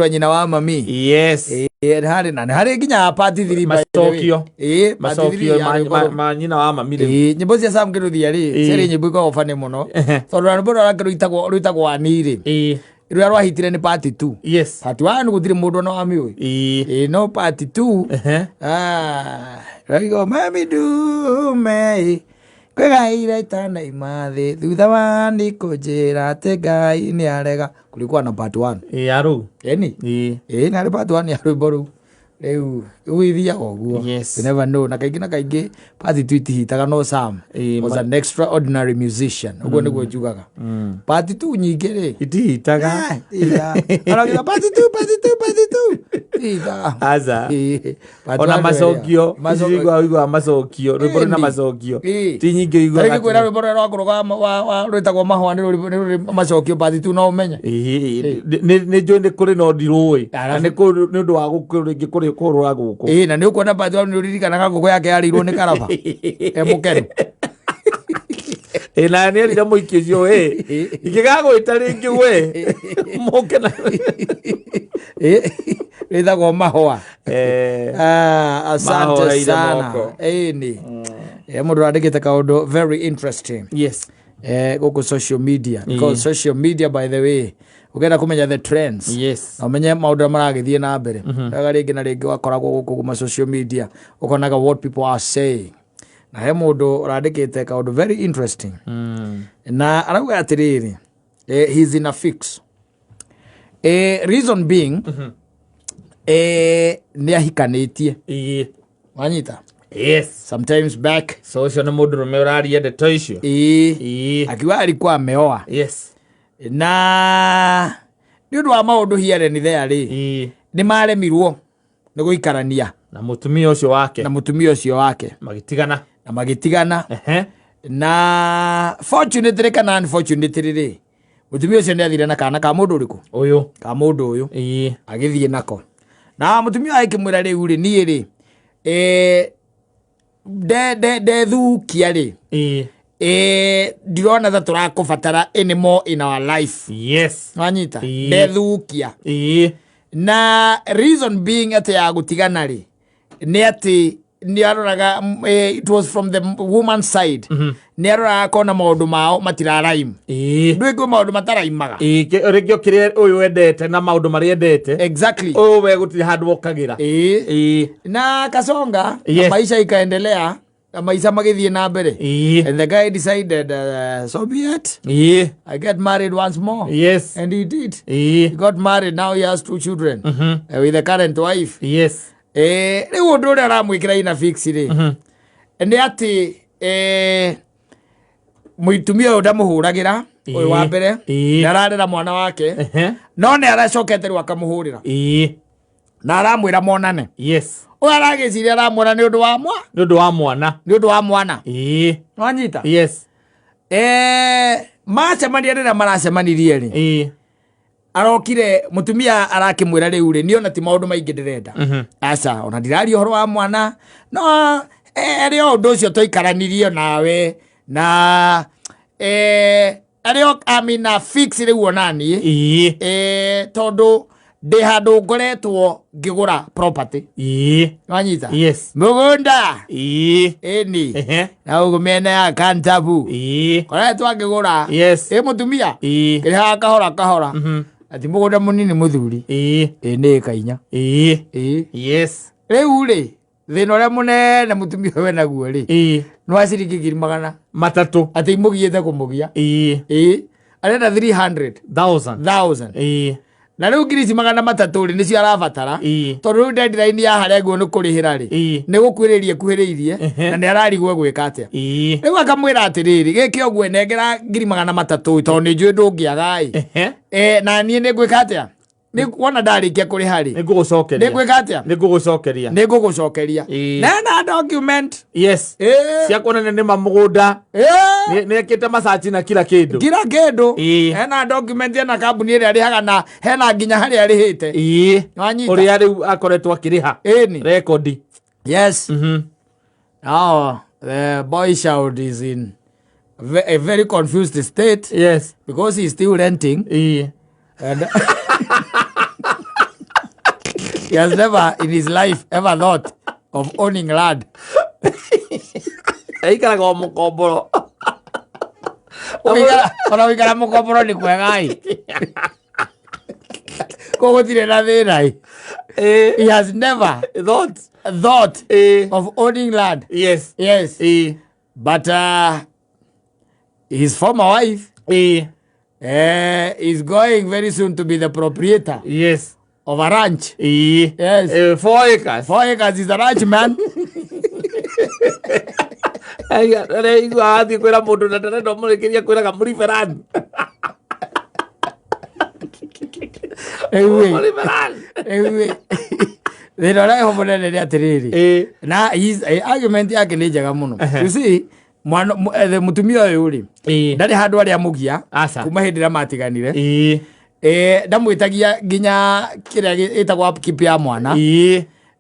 nyina wa mami. Yes. Hari nginya party 3 masokio. Masokio nyina wa mami. Nyimbo cia Sam Kiruthia ciri nyimbo iko fane muno. Tondu rwimbo rwitagwo Anire. Rwa rwahitire ni part 2. Yes. Part 1 gutire mundu no amiwe. No part 2. Raigo mami du me. Kwegaire tana imathe thutha wa ndiko njira te Ngai ni arega kulikuwa na part 1 aru na part 1 ya rwimbo ru riu uithia oguo. Yes. You never know. Na kaingi part 2 itihitaga no Sam was an extraordinary musician. Uguo niguo njugaga. Part 2 nyingi ri itihitaga aragira part 2 aza ona masokio igwa masokio rwimbo na masokio ti nyingi igwa reke kwira rwimbo rwa kuruga rwitagwo mahwa ni masokio part 2 no umenya ni joinde kuri no ndirui ni ndu wa gukuringi kuri kurura guku na ni ukuona part 1 ni uririkanaga guku yake yarirwo ni karaba mukenu na ni rira muikizio ikigago itaringi we mukena ritagwo mahwa asante sana ni mundu andikite kaundu very interesting. Yes. Guku social media because social media by the way ugenda kumenya the trends. Yes. Na umenye maundu maragithie na mbere daga ringi na ringi wakoragwo guku kuma social media ukonaga what people are saying na he mundu urandikite kaundu very interesting na arauga atiriri he's in a fix. Reason being ni ahikanitie wanyita. Yes. Sometimes back social na mundu rumeuraria de toisho akiwa alikuwa ameoa. Yes. Na ni undu wa maundu hiare ni there ni maremirwo ni guikarania na mutumia ucio wake magitigana na fortunately kana unfortunately mutumia ucio ni athire na kana ka mundu uriku uyu agithie nako na mutumia aikimwira riu ri ni ri de thukia ri ndirona that turakubatara anymore in our life. Yes. Wanyita de thukia na reason being ati ya gutigana ri ni ati ni aroraga it was from the woman's side. Ni aroraga kona maundu mao matiraraim ndwiko maundu mataraimaga rekio kire uyu wendete na maundu mari endete exactly we gutiri handu okagira na kasonga maisha ikaendelea maisha magithie na mbere and the guy decided so be it I get married once more. Yes. And he did. He got married, now he has 2 children with the current wife. Yes. Riu undu uria aramwikira ina fix ri ni ati muitumia uyu ndamuhuragira uyu wa mbere ndararera mwana wake no ni aracokete ru akamuhurira na aramwira monane. Yes. Uyu aragiciria aramwira ni undu wa mwana nwanyita. Yes. Macemania rira maracemanirie ri arokire mutumia arakimwira riu ri niona ti maundu maingi ndirenda aca ona ndirari horo wa mwana no rio undu ucio toikaranirio nawe na ario amina fix riu onani tondu ndi handu ngoretwo ngigura property wanyita. Yes. Mugunda ni na ugu mena ya kantabu koretwo ngigura. Yes. Mutumia kiriha kahora ati mugunda munini muthuri ni kainya. Yes. Riu ri thina uria munene mutumia we naguo ri no aciriki 300 ati imugiete kumugia arenda 300,000 na riu 300,000 nicio arabatara tondu riu deadline ya haria guo ni kurihira ri ni gukwiririe kuhiriirie na ni ararigwo gwika atia riu akamwira atiriri giki ogwe nengera 300,000 tondu ni njui ndungiaga na nie ni gwika atia ni wona ndarikia kuriha ri ni ngugucokeria na document. Yes. Cia kuonania ni mamugunda ni ekite masachi na kila kindu hena document na kambuni iri arihaga na hena nginya hari arihite wanyita uri ari akoretwo akiriha record. Yes. Now the boy child is in a very confused state. Yes. Because he's still renting and He has never in his life ever thought of owning land. Aikara go mukomboro. Ona wikara mukomboro ni kwega i. Kogo tire na thina i. He has never thought of owning land. Yes. But his former wife is going very soon to be the proprietor. Yes. Of a ranch. Yes. 4 acres. 4 acres is a ranch, man. Ay, adi kwera mundu na tare ndo murekeria kwera ka muri ferani. Ewe. Thina rai homonene ni atiriri. Na his argument yake ni njega muno. You see, mutumia uyu ri. Ndari handu ari amugia kuma hindi ra matiganire. Ndamwitagia nginya kiria itagwa upkeep ya mwana.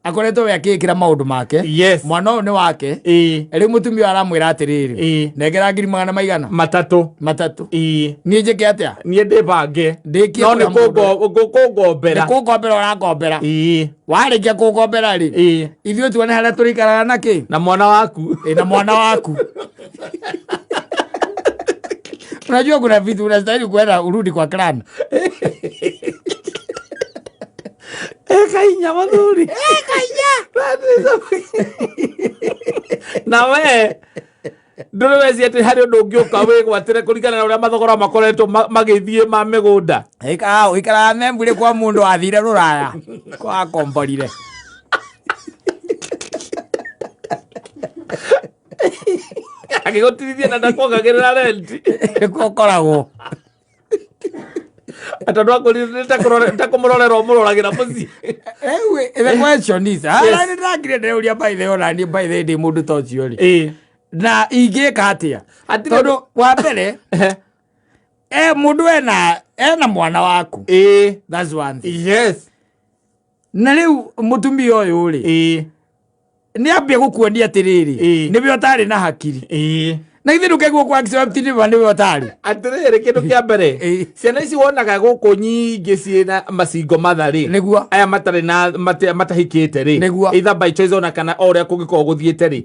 Akoretwo we akikira maundu make. Mwana uyu ni wake. Eri mutumia aramwira atiriri. Negera ngiri magana maigana. Matatu. Ni njike atia? Ni ndi bange. No ni kugombera. Ni kugombera uragombera. Warikia kugombera ri. Ithuĩ tuone haria turikaraga na ki? Na mwana waku. Na mwana waku. Unajua kuna vitu unastahili kwenda urudi kwa clan. Kainya madhuri. Nawe ndore wezi ati hari undu ngioka we gwatire kurigana na uria mathogora makoretwo magithie ma migunda. Ikara Membley kwa mundu athire ruraya kwa komborire. Akigotirithia na ndakwongagirira rent. Ikokoragwo. Atondu akorire kumurorera umuroragĩra muciĩ. The question is, ni ndagire ndeuria by the ona ni by the ndi mundu ta ucio ri. Na ingĩka atia? Tondu wa mbere mundu ena mwana waku. That's one thing. Yes. Na riu mutumia uyu ri ni ambie gukuonia atiriri niwe utari na hakiri. Na ithe ndukegwo kwa accept niwe utari. Atiriri kindu kia mbere ciana ici wonaga guku nyingi ciina macingo mathari niguo aya matari na matahikite ri either by choice ona kana oria kungiko guthiete ri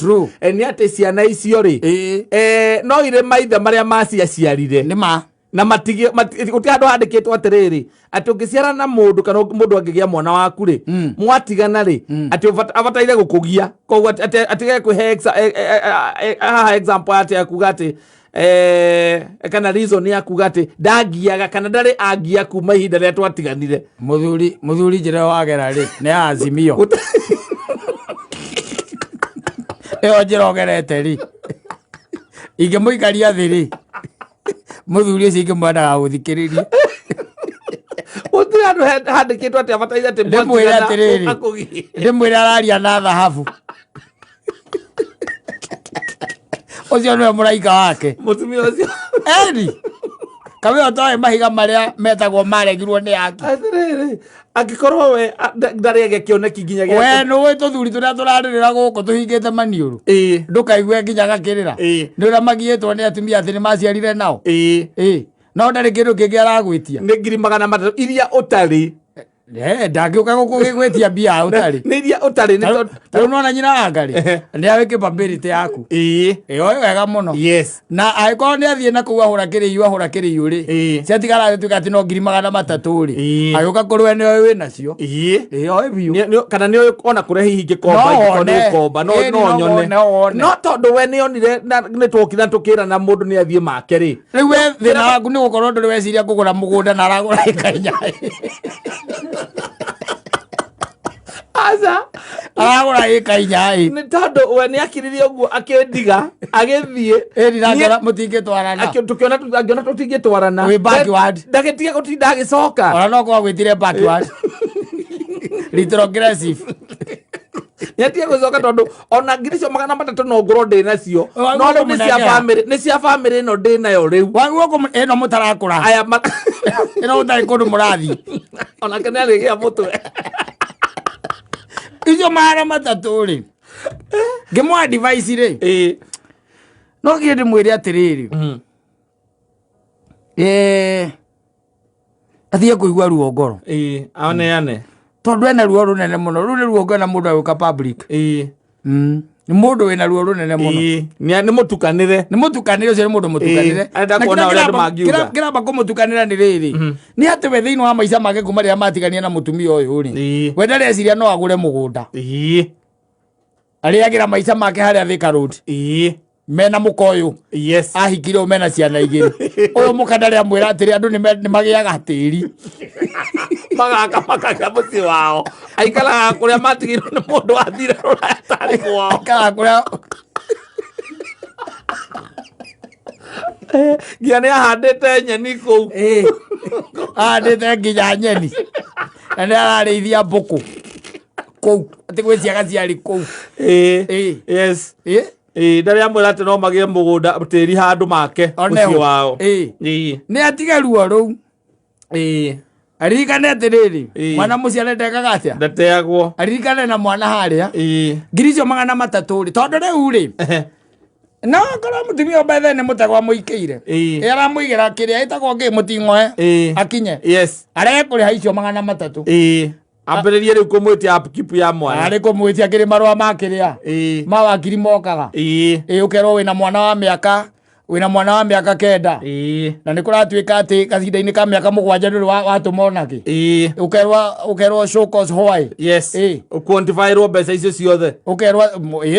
ni ati ciana icio ri no ire maithe maria maciaciarire nima na matigi uti andu handikitwo atiriri ati ungiciara na mundu kana mundu angigia mwana waku ri mwatigana ri ati abataire gukugia koguo atige kuhe example ati akuga ati kana reason ya kuga ati ndagiaga kana ndari agia kuma ihinda ria twatiganire muthuri njira wagera ri ni azimio njira ogerete ri ingimuikaria thi ri muthuri ucio ingimwendaga guthikiriria utiri andu handikitwo ati abataire ati ndimwire araria na thahabu ucio niwe muraika wake mutumia ucio kawe otoe mahiga maria metagwo maregirwo ni yake atiriri angikorwo we ndari agekioneki nginya gya we no we tuthuri turia turaririra guku tuhingite maniuru ndukaigue nginya gakirira ni uria magietwo ni atumia ati ni maciarire nao no ndari kindu kingi aragwitia ni 300 iria utari ndagiuka gukugigwitia mbia utari ni iria utari ni tondu na nyina angari ni awike babirite yaku oyo wega muno na aiko ni athie na kuwa hura kiriyu ri ciatigara tuka ati no 300 ri agiuka kurwe ni oyo winacio oyo biu kana ni oyo ona kure hihi ngikomba ngikomba no nyone no tondu we ni onire ni twokira tukira na mundu ni athie make ri riu we thina waku ni gukorwo nduri weciria kugura mugunda na aragura ikainya aza aragura ikainya ni tondu we ni akiririe uguo akindiga agithie ndagera mutingitwarana tukiona tutingitwarana we backward ndagitige gutinda agicoka ona no kwa gwitire backward retrogressive yatia gucoka tondu ona ngiricio 300 no ngoro ndi nacio no riu ni cia family no ndi nayo riu waguo eno mutarakura aya eno utari kundu murathi ona kana ri ya mutwe icio 300 ri ngimwa device ri no gindi mwire atiriri athie kuigua ruo ngoro aone tondu ena ruo runene muno ru ni ruo ngena mundu aguka public ni mundu wina ruo runene muno ni mutukanire ucio ni mundu mutukanire enda kuona uria andu mangiuga kiramba kumutukanira ni riri ni ati we thiini wa maica make kuma riria matigania na mutumia uyu ri we ndareciria no agure mugunda ariagira maica make haria Thika Road mena mukoyo yes ahikire mena ciana igiri uyu mukandari amwira atiri andu ni magiaga tiri magaka muci wao aikara kuria matigirwo ni mundu athire ruraya tari kwao aikara kuria ngia ni ahandite nyeni kuu ahandite nginya nyeni na ni ararĩithia mbũkũ kuu ati gwĩciaga ciarĩ kuu yes ndari amwira ati no magie mugunda tiri handu make muci wao ni atiga ruo ruu aririkane atiriri mwana muci arendekaga atia ndateagwo aririkane na mwana haria ngiri icio 300 ri tondu riu ri no korwo mutumia mbethe ni mutegwa muikiire aramuigira kiria itagwo ngi muting'oe akinye arekuriha icio 300 ambiririe riu kumwitia upkeep ya mwana ari kumwitia kiri marua makiria mawakiri mokaga ukerwo wina mwana wa miaka 9 na ni kuratuika ati kacinda-ini ka miaka 7 nduri watuma ki ukerwo show cause Hawaii yes quantify ro mbeca icio ciothe ukerwo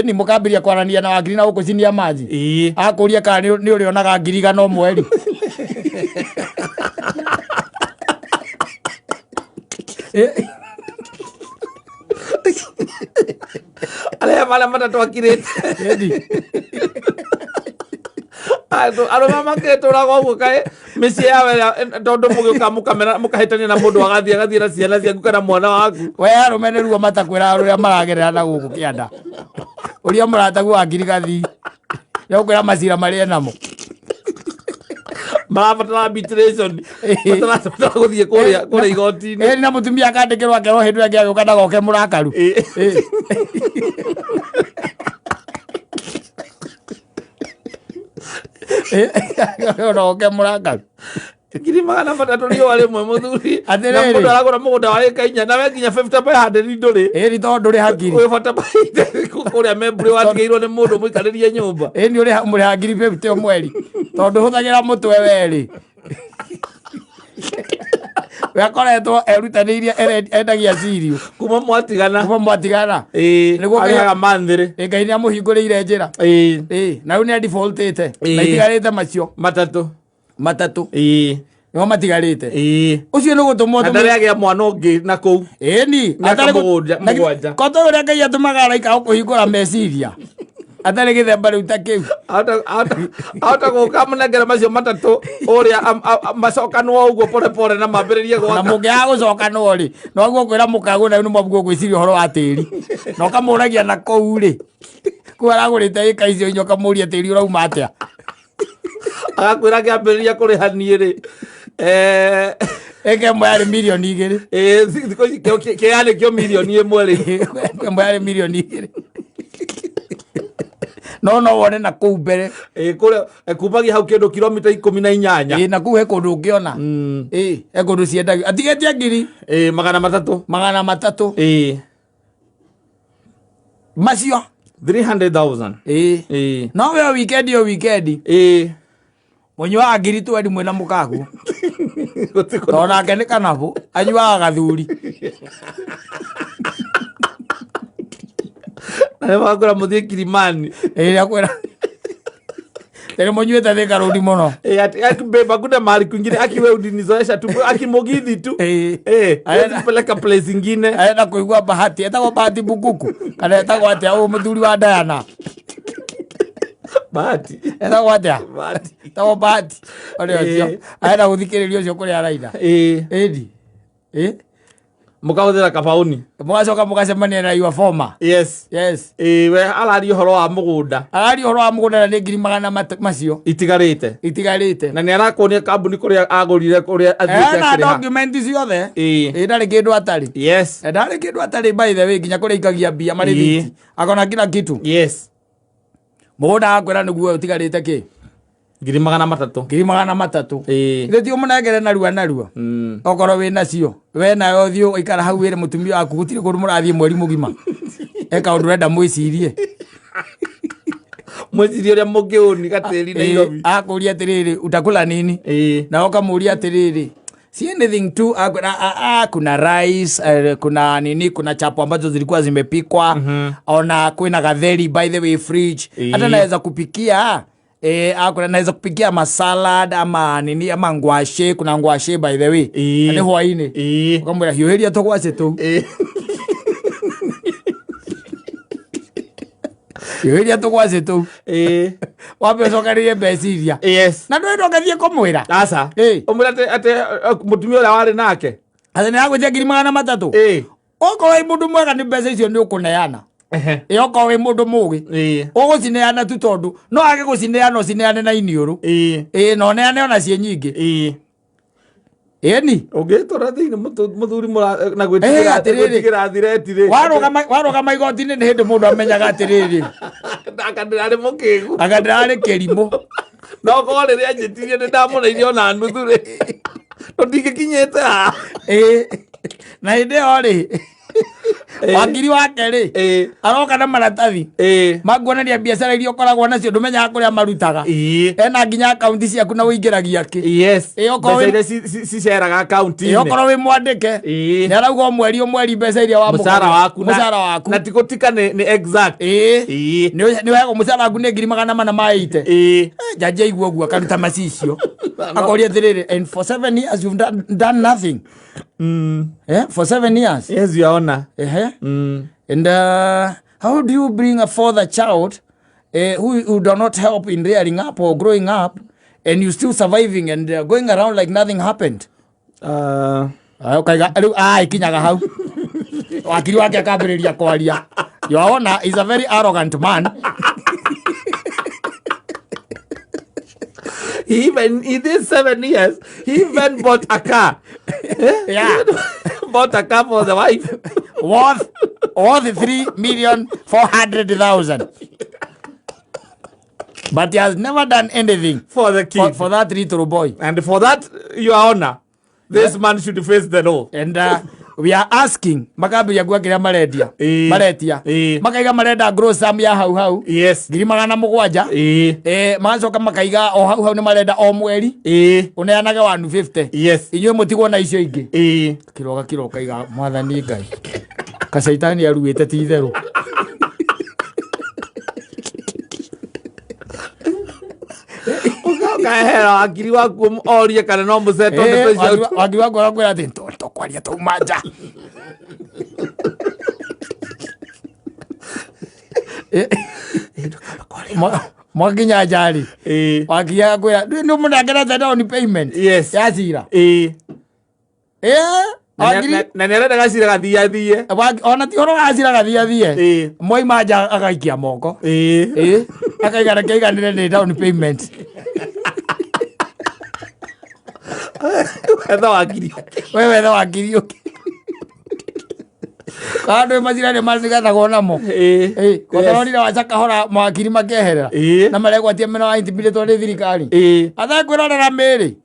ni mukambiria kwarania na wakiri na gukucinia maji akuria ka ni urionaga ngiri gano mweri ale mala matatu akirete alo mama ke torago gukae misi yawe tondu mugiuka mukahitania na mundu agathie na ciana ciaku kana mwana waku we arumene ruo matakwira uria maragerera na guku kianda uria muratagu wa ngiri gathi yokwira macira maria namo marabatara arbitration batara guthie kuria igoti-ini na mutumia akandikirwo akerwo hindu yangi agiuka ndagoke murakaru oke murakaru ngiri 300 rio rimwe muthuri na mundu aragura mugunda wa eka 4 nawe nginya 50 by 100 nduri ni tondu nduri hangiri we bata kuria Membley watigeirwo ni mundu muikaririe nyumba ni uri muri hangiri 50 mweri tondu huthagira mutwe weri we akoretwo erutaniirie endagia cirio kuma Mwatigana niguo agaga manthiri Ngai ni amuhinguriire njira na riu ni defaultite na itigarite macio matatu no matigarite ucio ni gutumwo ndariagia mwana ungi na kuu ni atari mugwanja koto uria Ngai atumaga araika kuhingura meciria atari githemba riu ta kiu ata guka munengera macio matatu uria macokanwo uguo pole na mambiririe gwaka na mungiaga gucokanwo ri no guo kwira mukagu na ni mwabugo gwiciria horo wa tiri no kamuragia na kou ri ku aragurite ika icio nyoka muria tiri urauma atia agakwira kiambiriria kurihanie ri eke mwari milioni 2 kiani kio milioni 1 ri mwari milioni 2 no wone na kou mbere kuria kumagia hau kindu kilomita 18 na kou he kundu ungiona he kundu ciendagio atigetie ngiri 300 macio 300,000 no we weekend munyua ngiri 20 mwena mukagu tona ke ni kanabu anyuaga gathuri na wakora muthie Kilimani akwira tere munyuete Thika Road muno akibeba kuda mali kwingine akiwe udinizoesha tu akimugithi tu peleka place ingine aenda kuigua bahati etagwo bahati bukuku kana etagwo atia u muthuri wa Diana bahati etagwo atia etagwo bahati ore ocio aenda guthikiririo ocio kuri araida edi mukahuthira kabauni mugacoka mugacemania na your former yes we arari horo wa mugunda na ni ngiri 100 macio itigarite na ni arakonia kambuni kuria agurire kuria athiite na document ciothe ndari kindu atari ndari kindu atari by the way nginya kuria ikagia mbia marithiti akona kila kitu yes mugunda akwira niguo utigarite ki 300 ile tio munagere narua okoro we nacio we nayo thio ikara hau wire mutumia waku gutire kundu murathie mweri mugima eka undu renda mwicirie uria mugiuni gatiri Nairobi akuria atiriri utakula nini na okamuria atiriri si anything tu kuna rice kuna nini kuna chapo ambazo zilikuwa zimepikwa ona kuna gatheri by the way fridge hata naweza kupikia kuna naweza kupikia masalad ama nini ama ngwashe kuna ngwashe by the way ane hwaine ukamwira hiuheria to gwashe tu hiuheria to gwashe tu wape sokarie besiria yes na ndo ngathie komwira asa umwira ate mutumia ura wari nake ate nagwithia 300 oko we mundu mwega ni mbeca icio ni ukuneana oko we mundu mugi ugucineana tu tondu no age gucineana ucineane na iniuru no neane ona cie nyingi eni ugitora thini muthuri na gwitigira thireti ri warugama igoti-ini ni hindi mundu amenyaga atiriri akadirari mukigu akadirari kirimo no ko riria anjitirie ni ndamureire ona nuthu ri ndingikinyite na hindi yo ri wakiri wake ri aroka na maratathi maguonania biacara iria ukoragwo nacio ndumenyaga kuria marutaga ena nginya akaunti ciaku na uingiragia ki mbeca iria ciceraga akaunti-ini okorwo wi mwandike ni arauga mweri mbeca iria wa mucara waku na tigutika ni exact ni wega mucara waku ni 480 jaji igua guo akaruta macicio akoria atiriri and for 7 years you've done nothing for 7 years yes your honor and how do you bring a further child who do not help in rearing up or growing up and you still surviving and going around like nothing happened ikinyaga hau wakiri wake akambiriria kwaria your honor is a very arrogant man. Even in these 7 years, he even bought a car. Bought a car for the wife. Worth 3,400,000. But he has never done anything for the kid. For that little boy. And for that, your honor, this man should face the law. And we are asking makabiria gwa kiria maretia makaiga marenda grow sum ya hau yes 700 macoka makaiga o hau ni marenda o mweri uneanaga 150 yes inywe mutigwo na icio ingi kiroga kaiga mwathani ngai kasaitani aruite ti theru ukahera akiri waku orie kana no museto wakiri waku akwira ati to kwaria to manja mwakinya jari wakia kwira ndio munagera the down payment yes yacira na nerenda gacira gathia ona ti horo gacira gathia moi manja agaikia moko akaigana keiganire ni down payment wetha wakiri kando mazirane mazigatha gonamo kotaronira wacaka hora mawakiri makeherera na maregwatia mena wa intimidate ni thirikari athakwirorera miri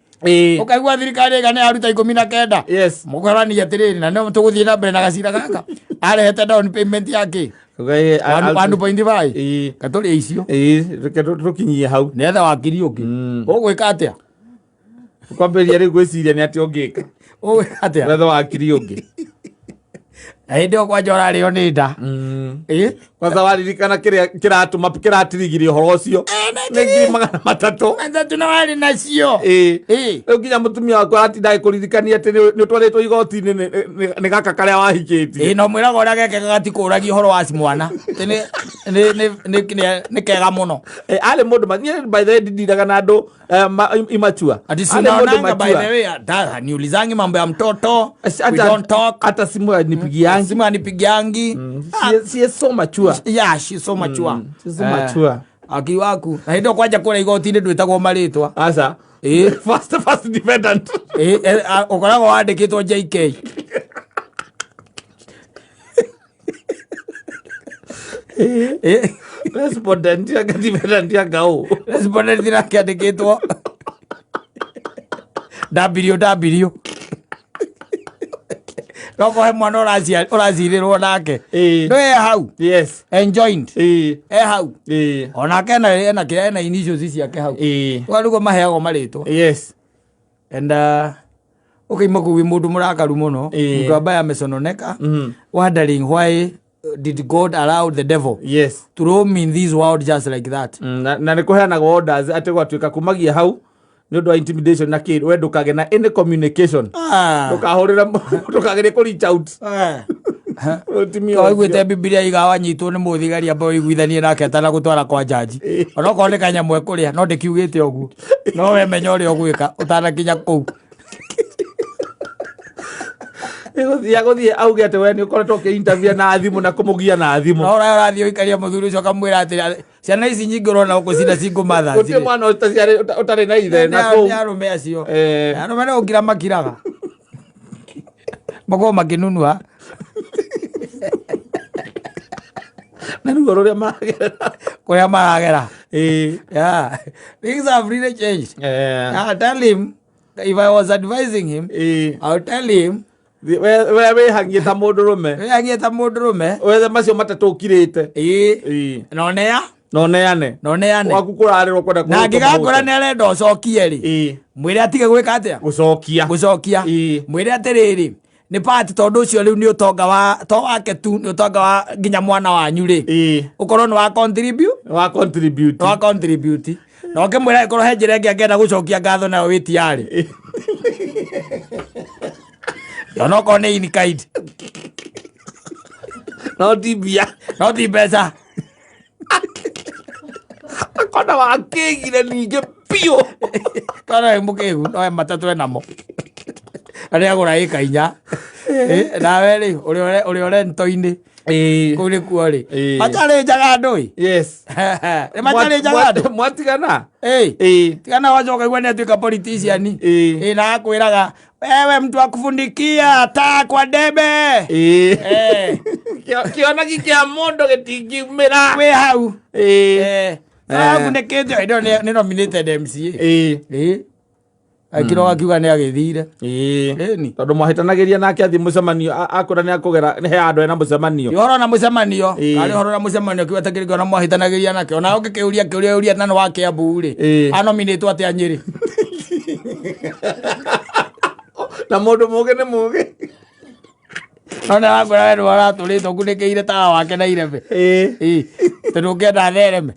ukaigua thirikari igane aruta 19 yes mukorani atiriri na no tuguthie na mbere na gacira gaka arehete down payment yake 1.5 katuri icio reke tukinyie hau netha wakiri uki ugwika atia ukwambiria ri gwiciria ni ati ungika atia netha wakiri ungi ndio kwa jora rio ni nda kwanza waririkana kiratuma kiratirigire horo ucio ni 300 na wali nacio nginya mutumia wakwa atinda kuririkania ati ni utwaritwo igoti-ini ni gaka karia wahikitie no mwiraga uria geke gatikuragia horo wa mwana ni kega muno ale mundu by the way ndiraga na andu imachua ati sinaonanga by the way niulizangi mambo ya mtoto we don't talk hata simu anipigiangi she is so mature she's so mature she's so mature aki waku na ndio kwaja kura igoti-ini ndwitagwo maritwa asa first defendant ukoragwo wandikitwo JK Respondent ya gativerant ya gao. Respondent ira kiandikitwo WW. Roko he mwana ũracirirwo nake. No hau. Yes. Enjoined. Hau. Onake ena initials ciake hau. Warugo maheago marĩtwo. Yes. And okay, wi mundu murakaru muno. Mundu ambaye amesononeka. Wondering why did God allow the devil to roam in this world just like that? Na nĩ kũheanaga orders ati gwatuĩka kumagia hau nĩ ũndũ wa intimidation na kid we ndũkage na any communication ndũkahũrĩra ndũkagerie kũ reach out Oigwĩte Biblia igawanyitwo nĩ mũthigari ambaye oiguithanie nake atana gũtwara kwa jaji onokorwo nĩ kanyamũ ekũrĩa no ndĩkiugĩte ũguo no we menya ũrĩa ũgwĩka ũtanakinya kũu ya gũthiĩ auge atĩ we nĩ ũkoretwo ũkĩ-interview na thimũ na kũmũgia na thimũ no ũrathiĩ ũikaria mũthuri ũcio ũkamwĩra atĩ ciana ici nyingĩ ũrona gũkũ single mother gũtirĩ mwana ũtarĩ na ithe na kũu arũme acio arũme nĩ gũkira makiraga makorwo makĩnunua na rĩu ũrĩa kũrĩa maragera things have really changed. Tell him, if I was advising him, I would tell him we hangie ta mũndũrũme wethe macio matatũ ũkirĩte noneane waku kũrarĩrwo kwenda na ngĩgakora nĩ arenda ũcokie rĩ mwĩre atige gwĩka atĩa gũcokia mwĩre atĩrĩrĩ nĩ part tondũ ũcio rĩu nĩ ũtonga wa to wake tu nĩ ũtonga wa nginya mwana wanyu rĩ ũkorwo nĩ wa contribute no kĩmwĩra ĩkorwo he njĩra ĩngĩ angĩenda gũcokia ngatho nayo wĩtiarĩ no ko ne in kind no ti mbeca akona wakĩgire ningĩ piũ twana mũkĩgu no matatũ enamo arĩa agũra ĩka inya nawe rĩ ũrĩa ũrento-inĩ kũu nĩ kuo rĩ matarĩ njaga andũ nĩ matarĩ njaga andũ Mwatigana tigana wacoka igua nĩ atuĩka politician na akwĩraga wewe mtu akufundikia taa kwa debe kĩonaki kĩa mũndũ gĩtingiumĩra wĩ hau akunĩkĩte nĩ nominated MCA akĩroga akiuga nĩ agĩthire tondũ mwahĩtanagĩria nake athiĩ mũcemanio akũra nĩ akũgera he andũ ena mũcemanio ũhoro na mũcemanio arĩ ũhoro na mũcemanio kiuga takĩrĩ ona mwahĩtanagĩria nake ona ũngĩkĩũria na nĩ wa Kĩambu rĩ anominĩtwo atĩa Nyĩrĩ na mũndũ mũgĩ nĩ mũgĩ no nĩ wakwĩra we nĩ waratũrĩte ũkunĩkĩire tawa wake na irebe tondũ ũngĩenda thereme